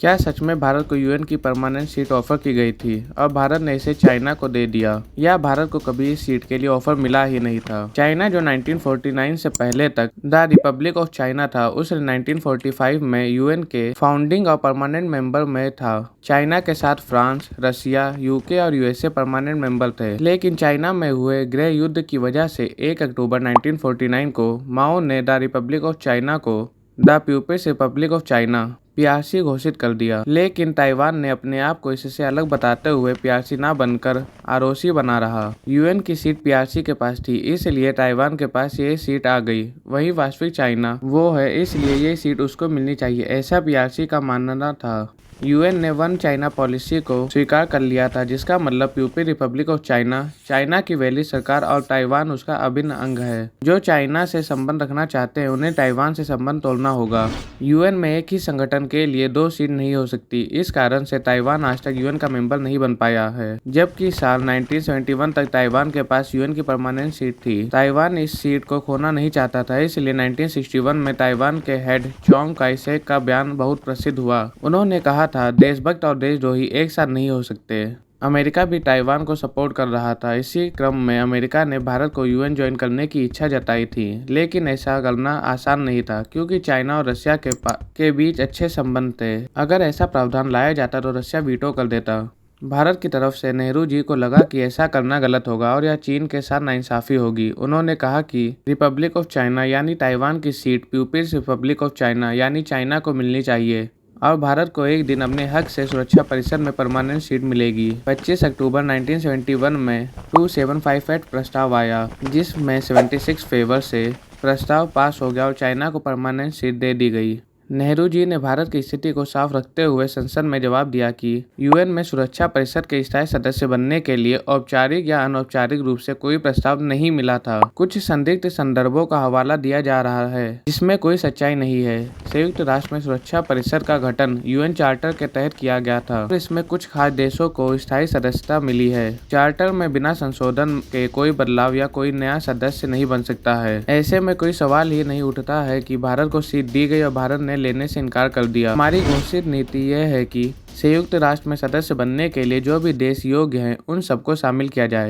क्या सच में भारत को यूएन की परमानेंट सीट ऑफर की गई थी और भारत ने इसे चाइना को दे दिया, या भारत को कभी इस सीट के लिए ऑफर मिला ही नहीं था। चाइना जो 1949 से पहले तक द रिपब्लिक ऑफ चाइना था, उस 1945 में यूएन के फाउंडिंग और परमानेंट मेंबर में था। चाइना के साथ फ्रांस, रशिया, यूके और यूएसए परमानेंट मेंबर थे, लेकिन चाइना में हुए गृह युद्ध की वजह से 1 अक्टूबर 1949 को माओ ने द रिपब्लिक ऑफ चाइना को the People's Republic of China PRC घोषित कर दिया। लेकिन ताइवान ने अपने आप को इससे अलग बताते हुए पीआरसी ना बनकर आरओसी बना रहा। यूएन की सीट पीआरसी के पास थी, इसलिए ताइवान के पास ये सीट आ गई। वही वास्तविक चाइना वो है, इसलिए ये सीट उसको मिलनी चाहिए, ऐसा पीआरसी का मानना था। यूएन ने वन चाइना पॉलिसी को स्वीकार कर लिया था, जिसका मतलब People's Republic of China China की वैलिड सरकार और ताइवान उसका अभिन्न अंग है। जो चाइना से संबंध रखना चाहते हैं उन्हें ताइवान से संबंध तोड़ना होगा। यूएन में एक ही संगठन के लिए 2 सीट नहीं हो सकती। इस कारण से ताइवान आज तक यूएन का मेंबर नहीं बन पाया है, जबकि साल 1971 तक ताइवान के पास यूएन की परमानेंट सीट थी। ताइवान इस सीट को खोना नहीं चाहता था, इसलिए 1961 में ताइवान के हेड चोंग काई शेक का बयान बहुत प्रसिद्ध हुआ। उन्होंने कहा था, देशभक्त और देशद्रोही एक साथ नहीं हो सकते। अमेरिका भी ताइवान को सपोर्ट कर रहा था। इसी क्रम में अमेरिका ने भारत को यूएन ज्वाइन करने की इच्छा जताई थी, लेकिन ऐसा करना आसान नहीं था, क्योंकि चाइना और रशिया के बीच अच्छे संबंध थे। अगर ऐसा प्रावधान लाया जाता तो रशिया वीटो कर देता। भारत की तरफ से नेहरू जी को लगा कि ऐसा करना गलत होगा और यह चीन के साथ नाइंसाफी होगी। उन्होंने कहा कि रिपब्लिक ऑफ चाइना यानी ताइवान की seat people's Republic of China यानी चाइना को मिलनी चाहिए और भारत को एक दिन अपने हक से सुरक्षा परिषद में परमानेंट सीट मिलेगी। 25 अक्टूबर 1971 में 2758 प्रस्ताव आया, जिसमें 76 फेवर से प्रस्ताव पास हो गया और चाइना को परमानेंट सीट दे दी गई। नेहरू जी ने भारत की स्थिति को साफ रखते हुए संसद में जवाब दिया कि यूएन में सुरक्षा परिषद के स्थायी सदस्य बनने के लिए औपचारिक या अनौपचारिक रूप से कोई प्रस्ताव नहीं मिला था। कुछ संदिग्ध संदर्भों का हवाला दिया जा रहा है, जिसमें कोई सच्चाई नहीं है। संयुक्त राष्ट्र में सुरक्षा परिषद का गठन यूएन चार्टर के तहत किया गया था और इसमें कुछ खास देशों को स्थायी सदस्यता मिली है। चार्टर में बिना संशोधन के कोई बदलाव या कोई नया सदस्य नहीं बन सकता है। ऐसे में कोई सवाल ही नहीं उठता है कि भारत को सीट दी गई और भारत ने लेने से इनकार कर दिया। हमारी घोषित नीति यह है कि संयुक्त राष्ट्र में सदस्य बनने के लिए जो भी देश योग्य हैं उन सबको शामिल किया जाए।